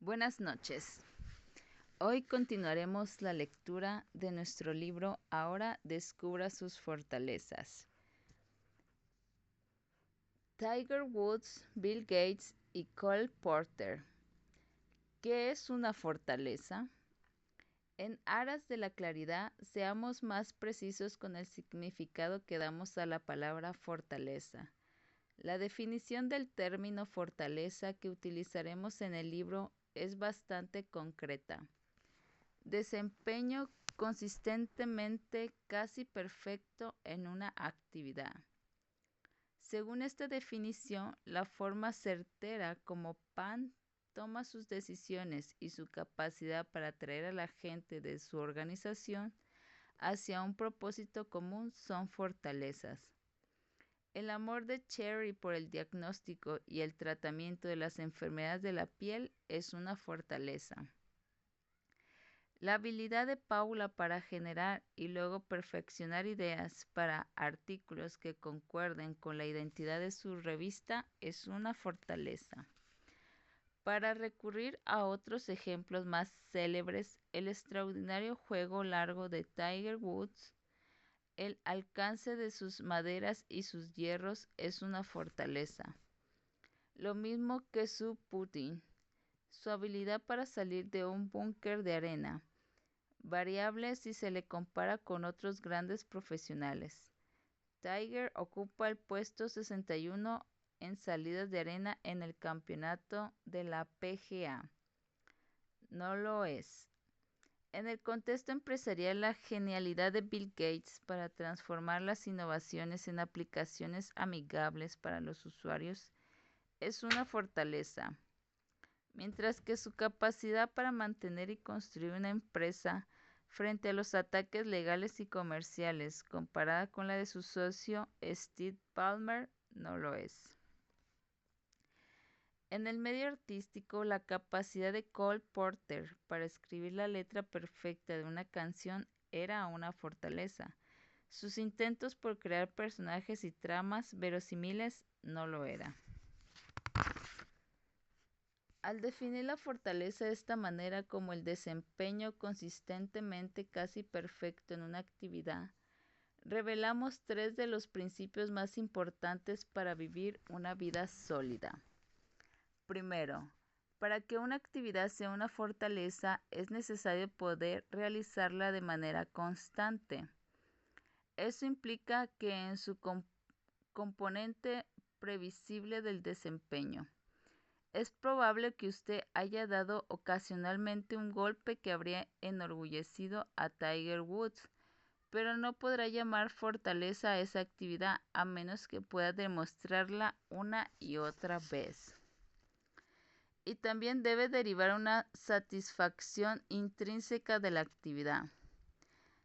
Buenas noches. Hoy continuaremos la lectura de nuestro libro Ahora descubra sus fortalezas. Tiger Woods, Bill Gates y Cole Porter. ¿Qué es una fortaleza? En aras de la claridad, seamos más precisos con el significado que damos a la palabra fortaleza. La definición del término fortaleza que utilizaremos en el libro es bastante concreta. Desempeño consistentemente casi perfecto en una actividad. Según esta definición, la forma certera como Pan toma sus decisiones y su capacidad para atraer a la gente de su organización hacia un propósito común son fortalezas. El amor de Cherry por el diagnóstico y el tratamiento de las enfermedades de la piel es una fortaleza. La habilidad de Paula para generar y luego perfeccionar ideas para artículos que concuerden con la identidad de su revista es una fortaleza. Para recurrir a otros ejemplos más célebres, el extraordinario juego largo de Tiger Woods, el alcance de sus maderas y sus hierros es una fortaleza. Lo mismo que su putting, su habilidad para salir de un búnker de arena, variable si se le compara con otros grandes profesionales. Tiger ocupa el puesto 61 en salidas de arena en el campeonato de la PGA. No lo es. En el contexto empresarial, la genialidad de Bill Gates para transformar las innovaciones en aplicaciones amigables para los usuarios es una fortaleza, mientras que su capacidad para mantener y construir una empresa frente a los ataques legales y comerciales comparada con la de su socio Steve Ballmer no lo es. En el medio artístico, la capacidad de Cole Porter para escribir la letra perfecta de una canción era una fortaleza. Sus intentos por crear personajes y tramas verosímiles no lo era. Al definir la fortaleza de esta manera como el desempeño consistentemente casi perfecto en una actividad, revelamos tres de los principios más importantes para vivir una vida sólida. Primero, para que una actividad sea una fortaleza es necesario poder realizarla de manera constante. Eso implica que en su componente previsible del desempeño. Es probable que usted haya dado ocasionalmente un golpe que habría enorgullecido a Tiger Woods, pero no podrá llamar fortaleza a esa actividad a menos que pueda demostrarla una y otra vez. Y también debe derivar una satisfacción intrínseca de la actividad.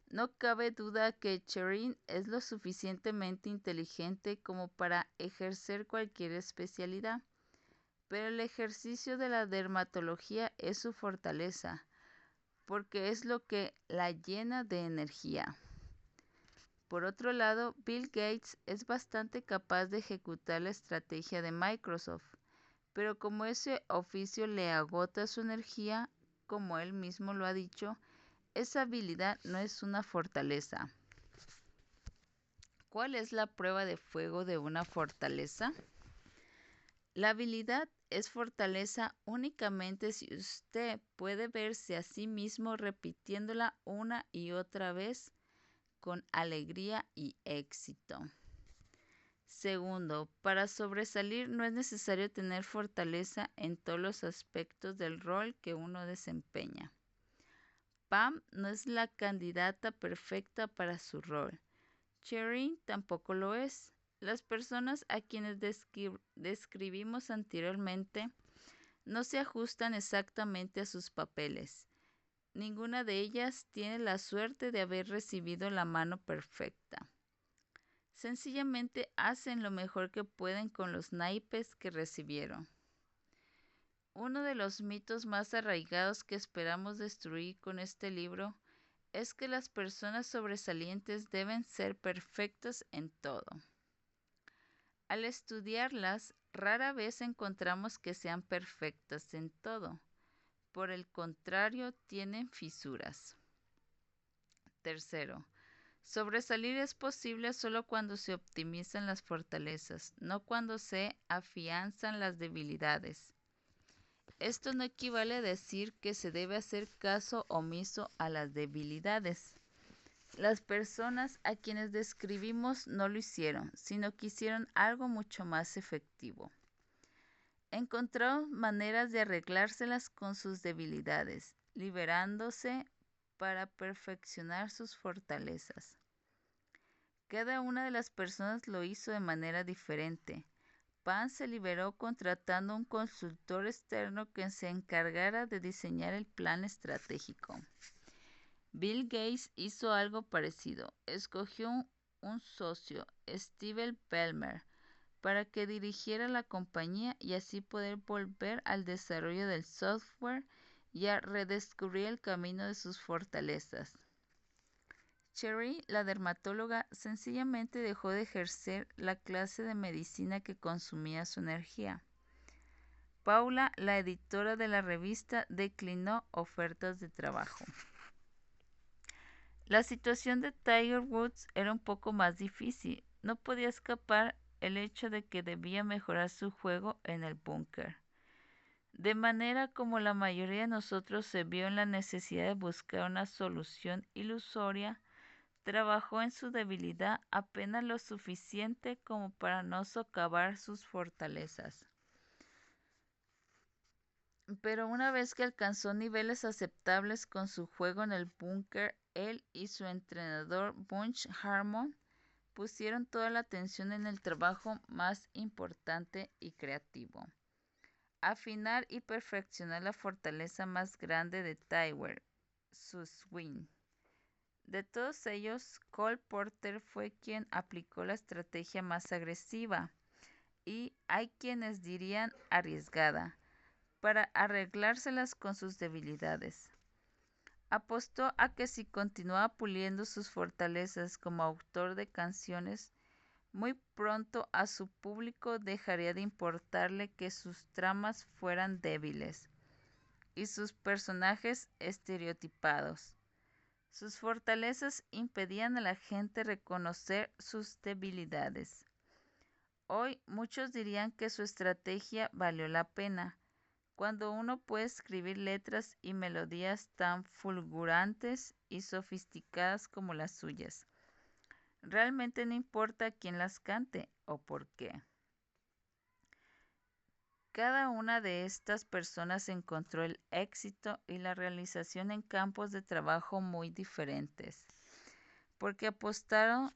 No cabe duda que Cherin es lo suficientemente inteligente como para ejercer cualquier especialidad. Pero el ejercicio de la dermatología es su fortaleza, porque es lo que la llena de energía. Por otro lado, Bill Gates es bastante capaz de ejecutar la estrategia de Microsoft, pero como ese oficio le agota su energía, como él mismo lo ha dicho, esa habilidad no es una fortaleza. ¿Cuál es la prueba de fuego de una fortaleza? La habilidad es fortaleza únicamente si usted puede verse a sí mismo repitiéndola una y otra vez con alegría y éxito. Segundo, para sobresalir no es necesario tener fortaleza en todos los aspectos del rol que uno desempeña. Pam no es la candidata perfecta para su rol. Cherin tampoco lo es. Las personas a quienes describimos anteriormente no se ajustan exactamente a sus papeles. Ninguna de ellas tiene la suerte de haber recibido la mano perfecta. Sencillamente hacen lo mejor que pueden con los naipes que recibieron. Uno de los mitos más arraigados que esperamos destruir con este libro es que las personas sobresalientes deben ser perfectas en todo. Al estudiarlas, rara vez encontramos que sean perfectas en todo. por el contrario tienen fisuras. Tercero, sobresalir es posible solo cuando se optimizan las fortalezas, no cuando se afianzan las debilidades. Esto no equivale a decir que se debe hacer caso omiso a las debilidades. Las personas a quienes describimos no lo hicieron, sino que hicieron algo mucho más efectivo. Encontraron maneras de arreglárselas con sus debilidades, liberándose para perfeccionar sus fortalezas. Cada una de las personas lo hizo de manera diferente. Pan se liberó contratando un consultor externo que se encargara de diseñar el plan estratégico. Bill Gates hizo algo parecido. Escogió un socio, Steve Ballmer, para que dirigiera la compañía y así poder volver al desarrollo del software y a redescubrir el camino de sus fortalezas. Cherry, la dermatóloga, sencillamente dejó de ejercer la clase de medicina que consumía su energía. Paula, la editora de la revista, declinó ofertas de trabajo. La situación de Tiger Woods era un poco más difícil. No podía escapar el hecho de que debía mejorar su juego en el búnker. De manera como la mayoría de nosotros se vio en la necesidad de buscar una solución ilusoria, trabajó en su debilidad apenas lo suficiente como para no socavar sus fortalezas. Pero una vez que alcanzó niveles aceptables con su juego en el búnker, él y su entrenador Butch Harmon pusieron toda la atención en el trabajo más importante y creativo: afinar y perfeccionar la fortaleza más grande de Tiger, su swing. De todos ellos, Cole Porter fue quien aplicó la estrategia más agresiva y, hay quienes dirían, arriesgada, para arreglárselas con sus debilidades. Apostó a que si continuaba puliendo sus fortalezas como autor de canciones, muy pronto a su público dejaría de importarle que sus tramas fueran débiles y sus personajes estereotipados. Sus fortalezas impedían a la gente reconocer sus debilidades. Hoy muchos dirían que su estrategia valió la pena, cuando uno puede escribir letras y melodías tan fulgurantes y sofisticadas como las suyas. Realmente no importa quién las cante o por qué. Cada una de estas personas encontró el éxito y la realización en campos de trabajo muy diferentes, porque apostaron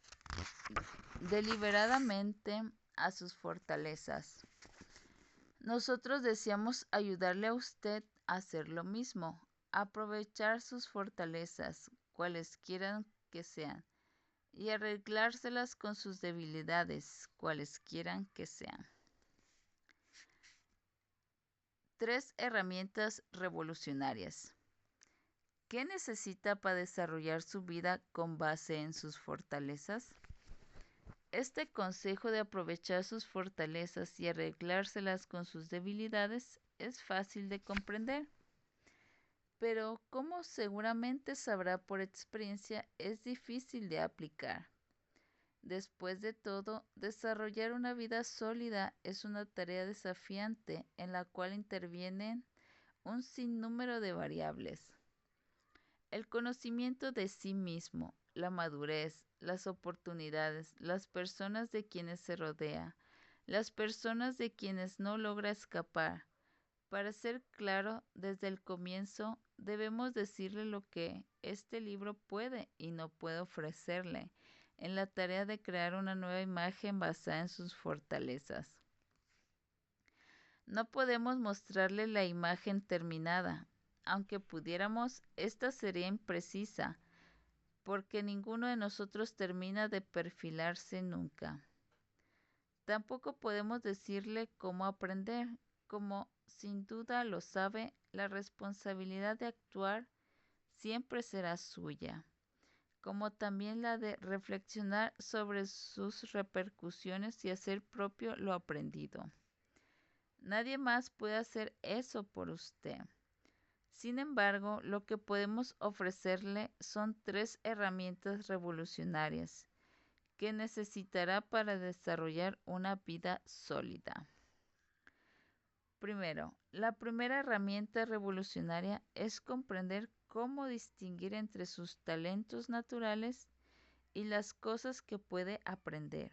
deliberadamente a sus fortalezas. Nosotros deseamos ayudarle a usted a hacer lo mismo, a aprovechar sus fortalezas, cualesquiera que sean, y arreglárselas con sus debilidades, cualesquiera que sean. 3 herramientas revolucionarias. ¿Qué necesita para desarrollar su vida con base en sus fortalezas? Este consejo de aprovechar sus fortalezas y arreglárselas con sus debilidades es fácil de comprender, pero como seguramente sabrá por experiencia, es difícil de aplicar. Después de todo, desarrollar una vida sólida es una tarea desafiante en la cual intervienen un sinnúmero de variables. El conocimiento de sí mismo, la madurez, las oportunidades, las personas de quienes se rodea, las personas de quienes no logra escapar. Para ser claro, desde el comienzo debemos decirle lo que este libro puede y no puede ofrecerle en la tarea de crear una nueva imagen basada en sus fortalezas. No podemos mostrarle la imagen terminada. Aunque pudiéramos, esta sería imprecisa, porque ninguno de nosotros termina de perfilarse nunca. Tampoco podemos decirle cómo aprender, como sin duda lo sabe, la responsabilidad de actuar siempre será suya, como también la de reflexionar sobre sus repercusiones y hacer propio lo aprendido. Nadie más puede hacer eso por usted. Sin embargo, lo que podemos ofrecerle son 3 herramientas revolucionarias que necesitará para desarrollar una vida sólida. Primero, la primera herramienta revolucionaria es comprender cómo distinguir entre sus talentos naturales y las cosas que puede aprender.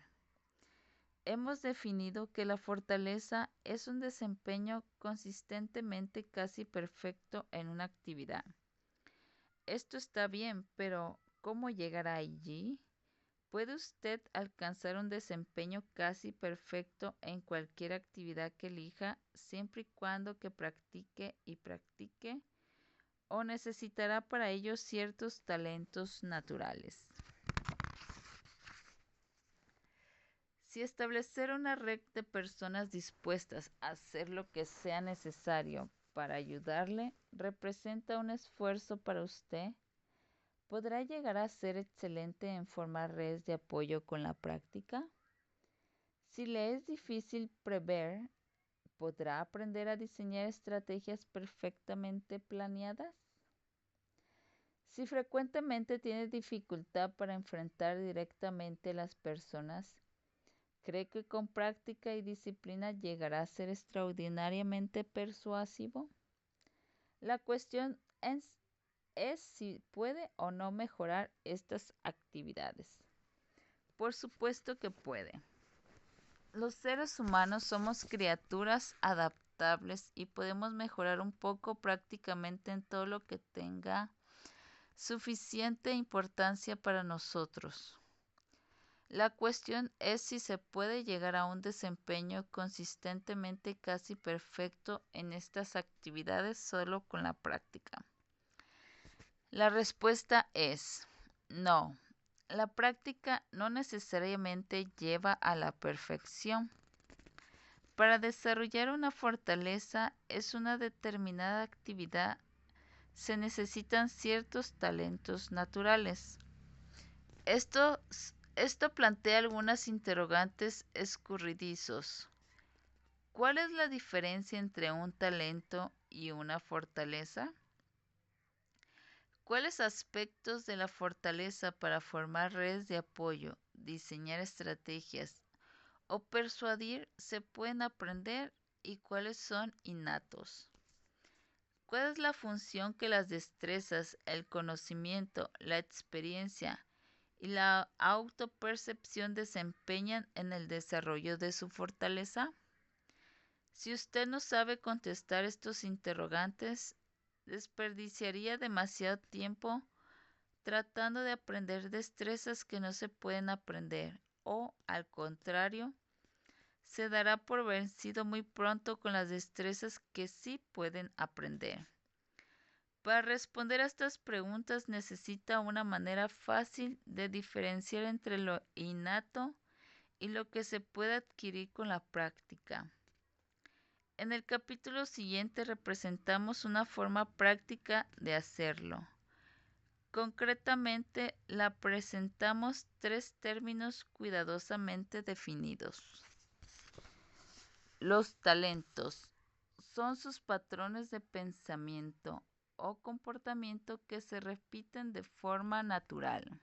Hemos definido que la fortaleza es un desempeño consistentemente casi perfecto en una actividad. Esto está bien, pero ¿cómo llegar allí? ¿Puede usted alcanzar un desempeño casi perfecto en cualquier actividad que elija, siempre y cuando que practique y practique? ¿O necesitará para ello ciertos talentos naturales? Si establecer una red de personas dispuestas a hacer lo que sea necesario para ayudarle representa un esfuerzo para usted, ¿podrá llegar a ser excelente en formar redes de apoyo con la práctica? Si le es difícil prever, ¿podrá aprender a diseñar estrategias perfectamente planeadas? Si frecuentemente tiene dificultad para enfrentar directamente las personas, ¿cree que con práctica y disciplina llegará a ser extraordinariamente persuasivo? La cuestión es si puede o no mejorar estas actividades. Por supuesto que puede. Los seres humanos somos criaturas adaptables y podemos mejorar un poco prácticamente en todo lo que tenga suficiente importancia para nosotros. La cuestión es si se puede llegar a un desempeño consistentemente casi perfecto en estas actividades solo con la práctica. La respuesta es no. La práctica no necesariamente lleva a la perfección. Para desarrollar una fortaleza es una determinada actividad, se necesitan ciertos talentos naturales. Esto plantea algunas interrogantes escurridizos. ¿Cuál es la diferencia entre un talento y una fortaleza? ¿Cuáles aspectos de la fortaleza para formar redes de apoyo, diseñar estrategias o persuadir se pueden aprender y cuáles son innatos? ¿Cuál es la función que las destrezas, el conocimiento, la experiencia y la autopercepción desempeñan en el desarrollo de su fortaleza? Si usted no sabe contestar estos interrogantes, desperdiciaría demasiado tiempo tratando de aprender destrezas que no se pueden aprender o, al contrario, se dará por vencido muy pronto con las destrezas que sí pueden aprender. Para responder a estas preguntas necesita una manera fácil de diferenciar entre lo innato y lo que se puede adquirir con la práctica. En el capítulo siguiente representamos una forma práctica de hacerlo. Concretamente, la presentamos 3 términos cuidadosamente definidos. Los talentos son sus patrones de pensamiento o comportamiento que se repiten de forma natural.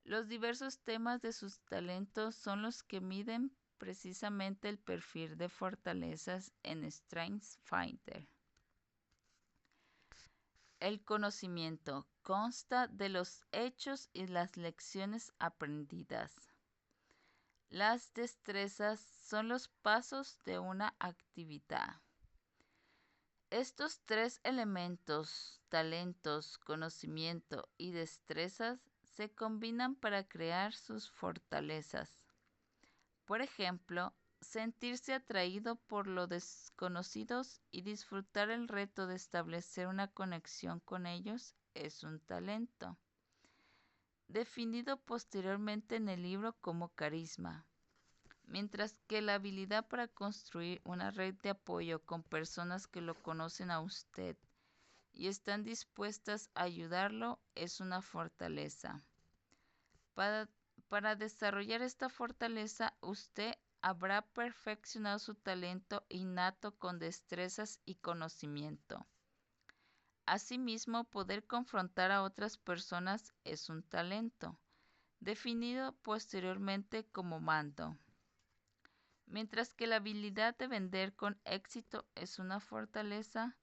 Los diversos temas de sus talentos son los que miden precisamente el perfil de fortalezas en StrengthsFinder. El conocimiento consta de los hechos y las lecciones aprendidas. Las destrezas son los pasos de una actividad. Estos 3 elementos, talentos, conocimiento y destrezas, se combinan para crear sus fortalezas. Por ejemplo, sentirse atraído por lo desconocidos y disfrutar el reto de establecer una conexión con ellos es un talento, definido posteriormente en el libro como carisma, mientras que la habilidad para construir una red de apoyo con personas que lo conocen a usted y están dispuestas a ayudarlo es una fortaleza. Para desarrollar esta fortaleza, usted habrá perfeccionado su talento innato con destrezas y conocimiento. Asimismo, poder confrontar a otras personas es un talento, definido posteriormente como mando, mientras que la habilidad de vender con éxito es una fortaleza.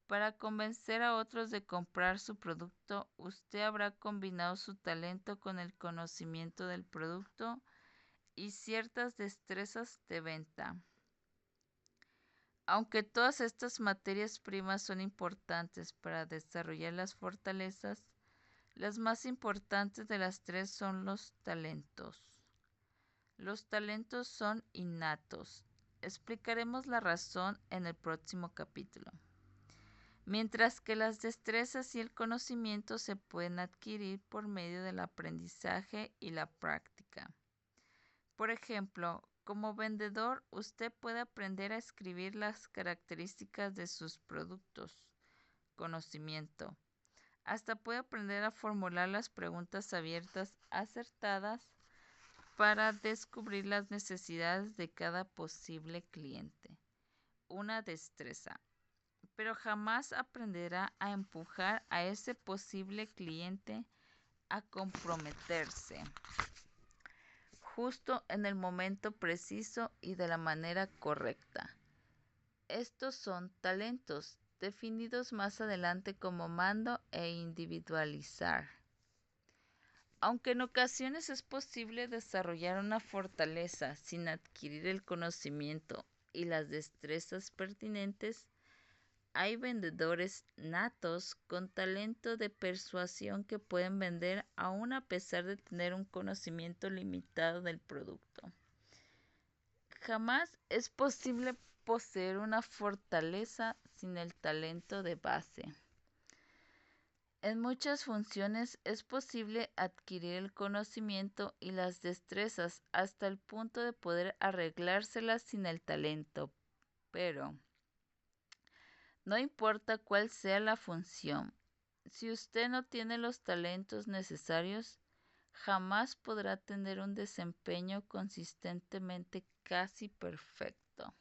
Para convencer a otros de comprar su producto, usted habrá combinado su talento con el conocimiento del producto y ciertas destrezas de venta. Aunque todas estas materias primas son importantes para desarrollar las fortalezas, las más importantes de las tres son los talentos. Los talentos son innatos. Explicaremos la razón en el próximo capítulo. Mientras que las destrezas y el conocimiento se pueden adquirir por medio del aprendizaje y la práctica. Por ejemplo, como vendedor, usted puede aprender a escribir las características de sus productos, conocimiento. Hasta puede aprender a formular las preguntas abiertas acertadas para descubrir las necesidades de cada posible cliente. Una destreza. Pero jamás aprenderá a empujar a ese posible cliente a comprometerse justo en el momento preciso y de la manera correcta. Estos son talentos, definidos más adelante como mando e individualizar. Aunque en ocasiones es posible desarrollar una fortaleza sin adquirir el conocimiento y las destrezas pertinentes, hay vendedores natos con talento de persuasión que pueden vender aún a pesar de tener un conocimiento limitado del producto. Jamás es posible poseer una fortaleza sin el talento de base. En muchas funciones es posible adquirir el conocimiento y las destrezas hasta el punto de poder arreglárselas sin el talento, pero no importa cuál sea la función, si usted no tiene los talentos necesarios, jamás podrá tener un desempeño consistentemente casi perfecto.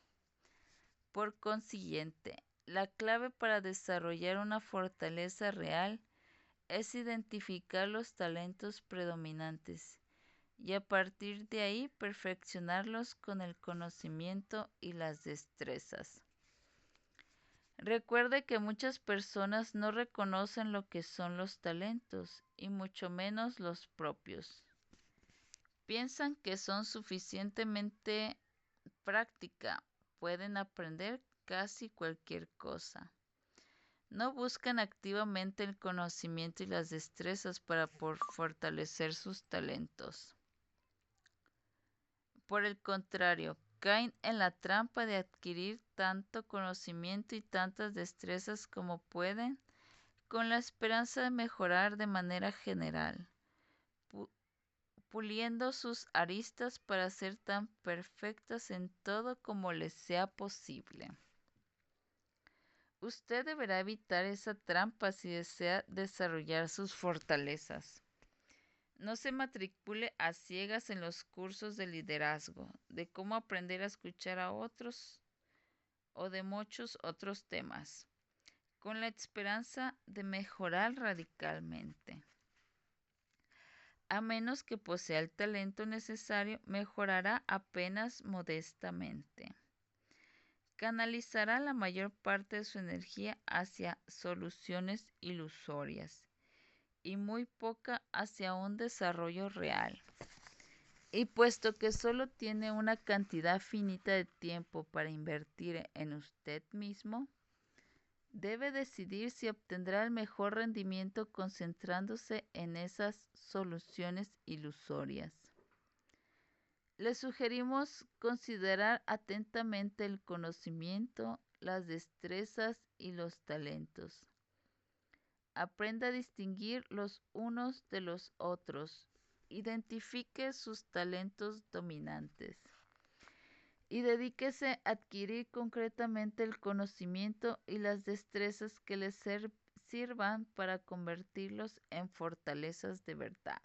Por consiguiente, la clave para desarrollar una fortaleza real es identificar los talentos predominantes y a partir de ahí perfeccionarlos con el conocimiento y las destrezas. Recuerde que muchas personas no reconocen lo que son los talentos y mucho menos los propios. Piensan que son suficientemente práctica, pueden aprender casi cualquier cosa. No buscan activamente el conocimiento y las destrezas para fortalecer sus talentos. Por el contrario, caen en la trampa de adquirir tanto conocimiento y tantas destrezas como pueden, con la esperanza de mejorar de manera general, puliendo sus aristas para ser tan perfectas en todo como les sea posible. Usted deberá evitar esa trampa si desea desarrollar sus fortalezas. No se matricule a ciegas en los cursos de liderazgo, de cómo aprender a escuchar a otros o de muchos otros temas, con la esperanza de mejorar radicalmente. A menos que posea el talento necesario, mejorará apenas modestamente. Canalizará la mayor parte de su energía hacia soluciones ilusorias y muy poca hacia un desarrollo real. Y puesto que solo tiene una cantidad finita de tiempo para invertir en usted mismo, debe decidir si obtendrá el mejor rendimiento concentrándose en esas soluciones ilusorias. Le sugerimos considerar atentamente el conocimiento, las destrezas y los talentos. Aprenda a distinguir los unos de los otros. Identifique sus talentos dominantes. Y dedíquese a adquirir concretamente el conocimiento y las destrezas que les sirvan para convertirlos en fortalezas de verdad.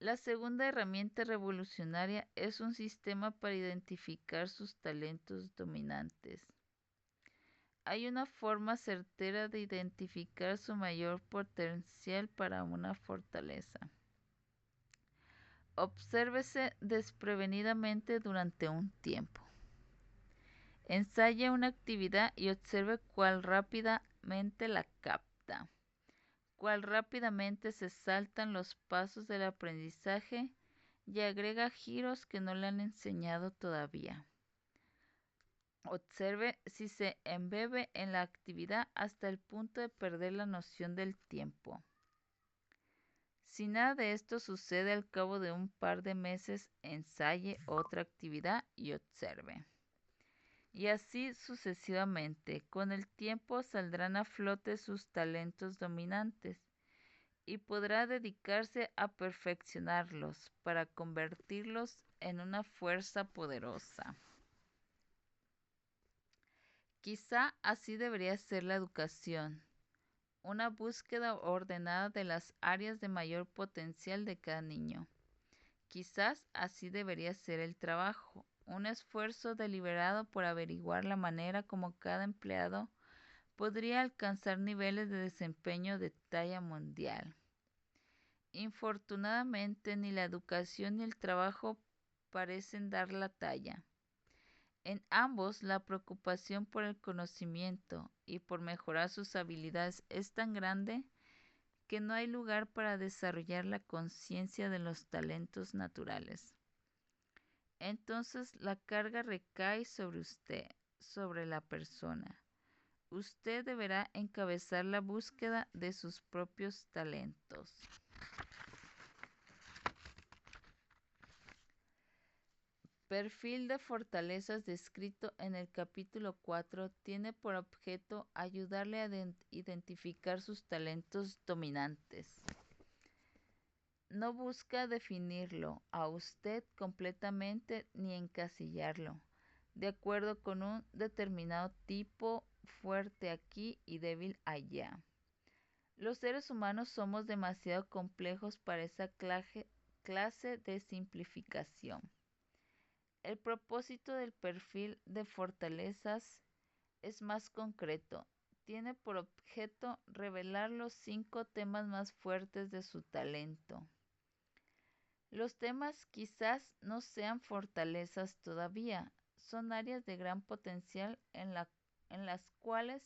La segunda herramienta revolucionaria es un sistema para identificar sus talentos dominantes. Hay una forma certera de identificar su mayor potencial para una fortaleza. Obsérvese desprevenidamente durante un tiempo. Ensaye una actividad y observe cuál rápidamente la capta, cuál rápidamente se saltan los pasos del aprendizaje y agrega giros que no le han enseñado todavía. Observe si se embebe en la actividad hasta el punto de perder la noción del tiempo. Si nada de esto sucede al cabo de un par de meses, ensaye otra actividad y observe. Y así sucesivamente, con el tiempo saldrán a flote sus talentos dominantes y podrá dedicarse a perfeccionarlos para convertirlos en una fuerza poderosa. Quizá así debería ser la educación, una búsqueda ordenada de las áreas de mayor potencial de cada niño. Quizás así debería ser el trabajo, un esfuerzo deliberado por averiguar la manera como cada empleado podría alcanzar niveles de desempeño de talla mundial. Infortunadamente, ni la educación ni el trabajo parecen dar la talla. En ambos, la preocupación por el conocimiento y por mejorar sus habilidades es tan grande que no hay lugar para desarrollar la conciencia de los talentos naturales. Entonces la carga recae sobre usted, sobre la persona. Usted deberá encabezar la búsqueda de sus propios talentos. Perfil de fortalezas descrito en el capítulo 4 tiene por objeto ayudarle a identificar sus talentos dominantes. No busca definirlo a usted completamente ni encasillarlo, de acuerdo con un determinado tipo, fuerte aquí y débil allá. Los seres humanos somos demasiado complejos para esa clase de simplificación. El propósito del perfil de fortalezas es más concreto. Tiene por objeto revelar los 5 temas más fuertes de su talento. Los temas quizás no sean fortalezas todavía, son áreas de gran potencial en las cuales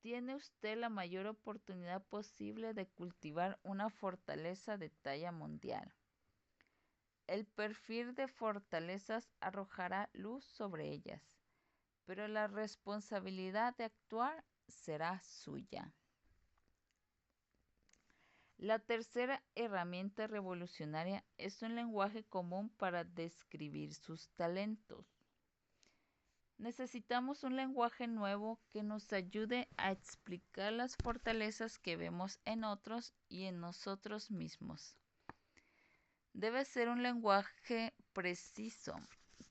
tiene usted la mayor oportunidad posible de cultivar una fortaleza de talla mundial. El perfil de fortalezas arrojará luz sobre ellas, pero la responsabilidad de actuar será suya. La tercera herramienta revolucionaria es un lenguaje común para describir sus talentos. Necesitamos un lenguaje nuevo que nos ayude a explicar las fortalezas que vemos en otros y en nosotros mismos. Debe ser un lenguaje preciso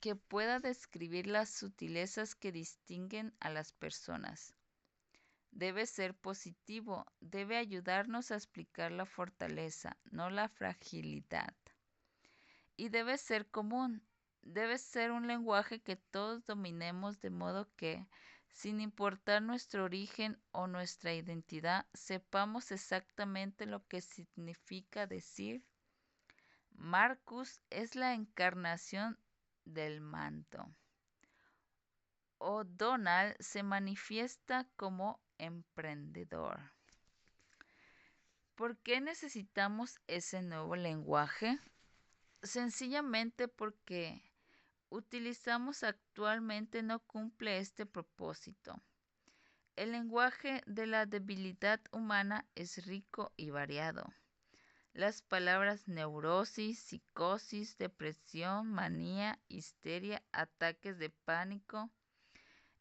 que pueda describir las sutilezas que distinguen a las personas. Debe ser positivo, debe ayudarnos a explicar la fortaleza, no la fragilidad. Y debe ser común, debe ser un lenguaje que todos dominemos de modo que, sin importar nuestro origen o nuestra identidad, sepamos exactamente lo que significa decir: Marcus es la encarnación del manto. O Donald se manifiesta como emprendedor. ¿Por qué necesitamos ese nuevo lenguaje? Sencillamente porque utilizamos actualmente no cumple este propósito. El lenguaje de la debilidad humana es rico y variado. Las palabras neurosis, psicosis, depresión, manía, histeria, ataques de pánico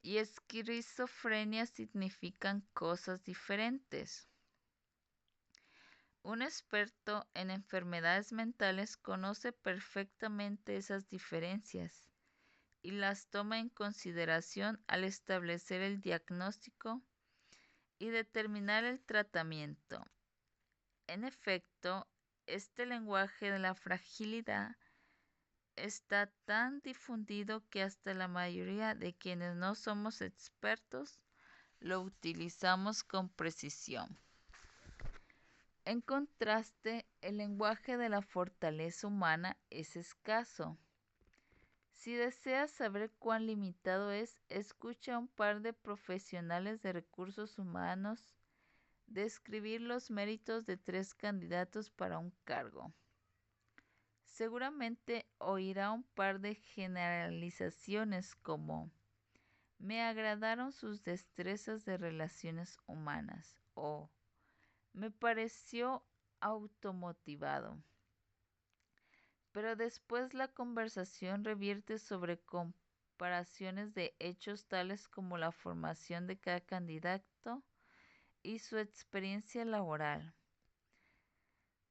y esquizofrenia significan cosas diferentes. Un experto en enfermedades mentales conoce perfectamente esas diferencias y las toma en consideración al establecer el diagnóstico y determinar el tratamiento. En efecto, este lenguaje de la fragilidad está tan difundido que hasta la mayoría de quienes no somos expertos lo utilizamos con precisión. En contraste, el lenguaje de la fortaleza humana es escaso. Si deseas saber cuán limitado es, escucha a un par de profesionales de recursos humanos describir los méritos de 3 candidatos para un cargo. Seguramente oirá un par de generalizaciones como me agradaron sus destrezas de relaciones humanas o me pareció automotivado. Pero después la conversación revierte sobre comparaciones de hechos tales como la formación de cada candidato y su experiencia laboral.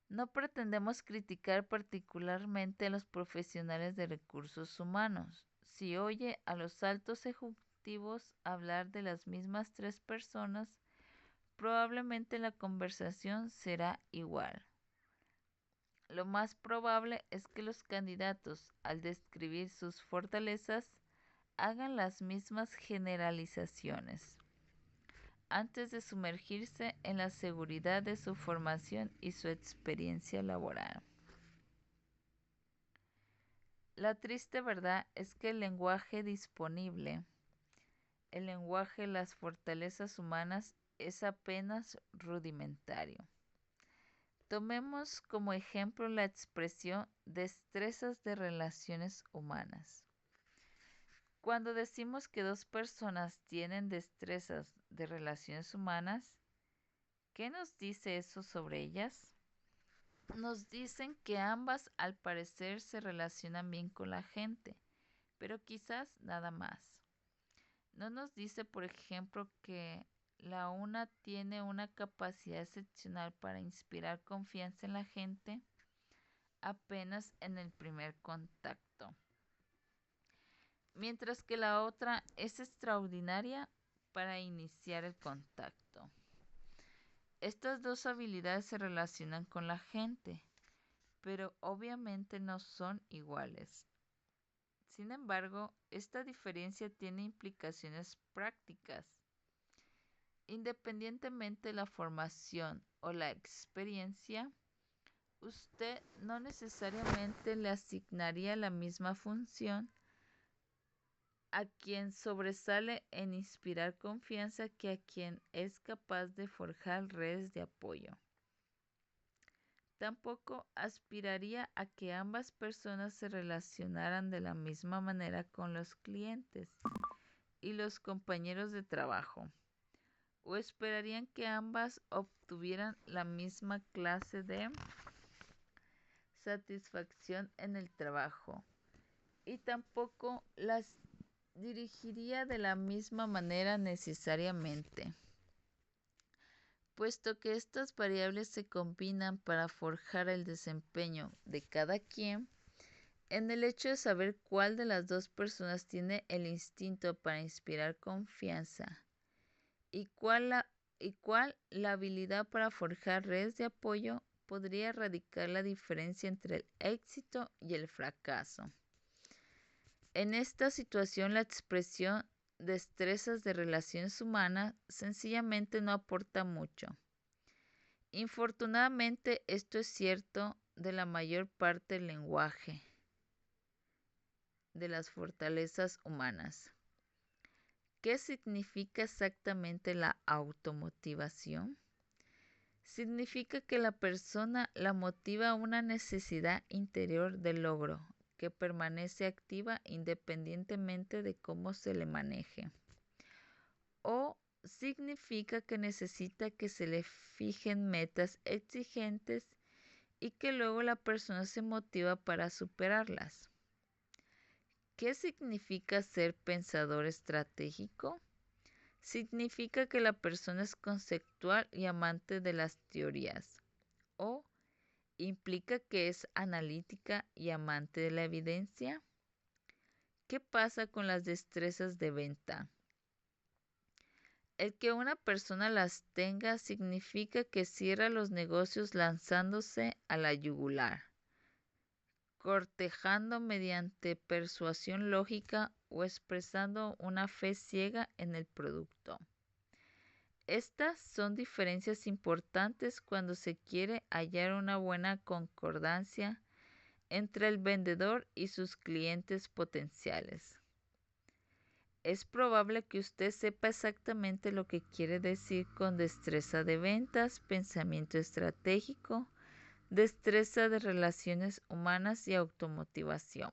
No pretendemos criticar particularmente a los profesionales de recursos humanos. Si oye a los altos ejecutivos hablar de las mismas 3 personas, probablemente la conversación será igual. Lo más probable es que los candidatos, al describir sus fortalezas, hagan las mismas generalizaciones antes de sumergirse en la seguridad de su formación y su experiencia laboral. La triste verdad es que el lenguaje disponible, el lenguaje de las fortalezas humanas, es apenas rudimentario. Tomemos como ejemplo la expresión destrezas de relaciones humanas. Cuando decimos que 2 personas tienen destrezas de relaciones humanas, ¿qué nos dice eso sobre ellas? Nos dicen que ambas al parecer se relacionan bien con la gente, pero quizás nada más. No nos dice, por ejemplo, que la una tiene una capacidad excepcional para inspirar confianza en la gente apenas en el primer contacto, mientras que la otra es extraordinaria para iniciar el contacto. Estas 2 habilidades se relacionan con la gente, pero obviamente no son iguales. Sin embargo, esta diferencia tiene implicaciones prácticas. Independientemente de la formación o la experiencia, usted no necesariamente le asignaría la misma función a quien sobresale en inspirar confianza que a quien es capaz de forjar redes de apoyo. Tampoco aspiraría a que ambas personas se relacionaran de la misma manera con los clientes y los compañeros de trabajo, o esperarían que ambas obtuvieran la misma clase de satisfacción en el trabajo, y tampoco las dirigiría de la misma manera necesariamente, puesto que estas variables se combinan para forjar el desempeño de cada quien. En el hecho de saber cuál de las 2 personas tiene el instinto para inspirar confianza y cuál la habilidad para forjar redes de apoyo, podría radicar la diferencia entre el éxito y el fracaso. En esta situación, la expresión destrezas de relaciones humanas sencillamente no aporta mucho. Infortunadamente, esto es cierto de la mayor parte del lenguaje de las fortalezas humanas. ¿Qué significa exactamente la automotivación? Significa que la persona la motiva una necesidad interior de logro que permanece activa independientemente de cómo se le maneje. O significa que necesita que se le fijen metas exigentes y que luego la persona se motiva para superarlas. ¿Qué significa ser pensador estratégico? Significa que la persona es conceptual y amante de las teorías. O implica que es analítica y amante de la evidencia. ¿Qué pasa con las destrezas de venta? El que una persona las tenga significa que cierra los negocios lanzándose a la yugular, cortejando mediante persuasión lógica o expresando una fe ciega en el producto. Estas son diferencias importantes cuando se quiere hallar una buena concordancia entre el vendedor y sus clientes potenciales. Es probable que usted sepa exactamente lo que quiere decir con destreza de ventas, pensamiento estratégico, destreza de relaciones humanas y automotivación.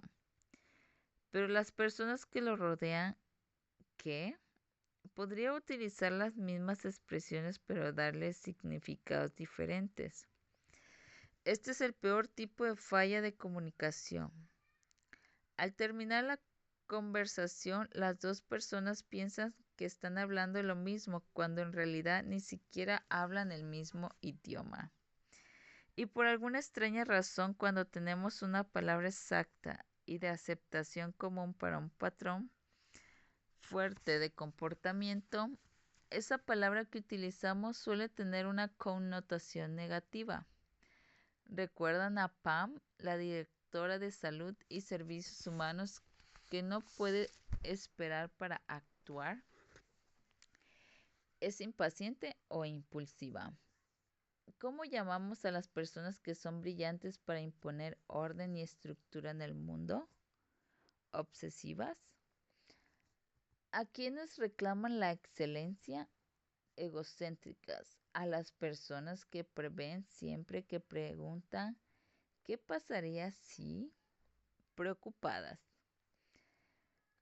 Pero las personas que lo rodean, ¿qué? Podría utilizar las mismas expresiones pero darles significados diferentes. Este es el peor tipo de falla de comunicación. Al terminar la conversación, las dos personas piensan que están hablando lo mismo cuando en realidad ni siquiera hablan el mismo idioma. Y por alguna extraña razón, cuando tenemos una palabra exacta y de aceptación común para un patrón fuerte de comportamiento, esa palabra que utilizamos suele tener una connotación negativa. ¿Recuerdan a Pam, la directora de salud y servicios humanos, que no puede esperar para actuar? ¿Es impaciente o impulsiva? ¿Cómo llamamos a las personas que son brillantes para imponer orden y estructura en el mundo? ¿Obsesivas? ¿A quienes reclaman la excelencia? Egocéntricas. ¿A las personas que prevén siempre, que preguntan ¿qué pasaría si? Preocupadas.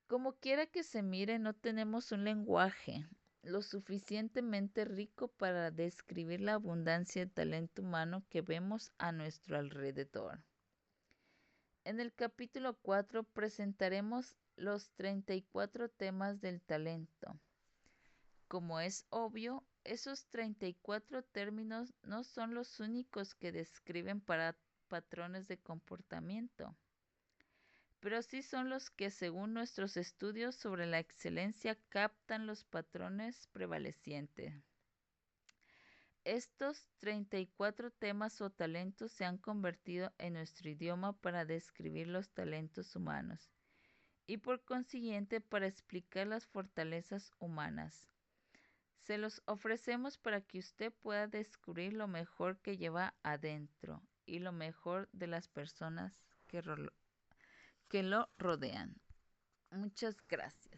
Como quiera que se mire, no tenemos un lenguaje lo suficientemente rico para describir la abundancia de talento humano que vemos a nuestro alrededor. En el capítulo 4 presentaremos los 34 temas del talento. Como es obvio, esos 34 términos no son los únicos que describen patrones de comportamiento, pero sí son los que, según nuestros estudios sobre la excelencia, captan los patrones prevalecientes. Estos 34 temas o talentos se han convertido en nuestro idioma para describir los talentos humanos y por consiguiente para explicar las fortalezas humanas. Se los ofrecemos para que usted pueda descubrir lo mejor que lleva adentro y lo mejor de las personas que lo rodean. Muchas gracias.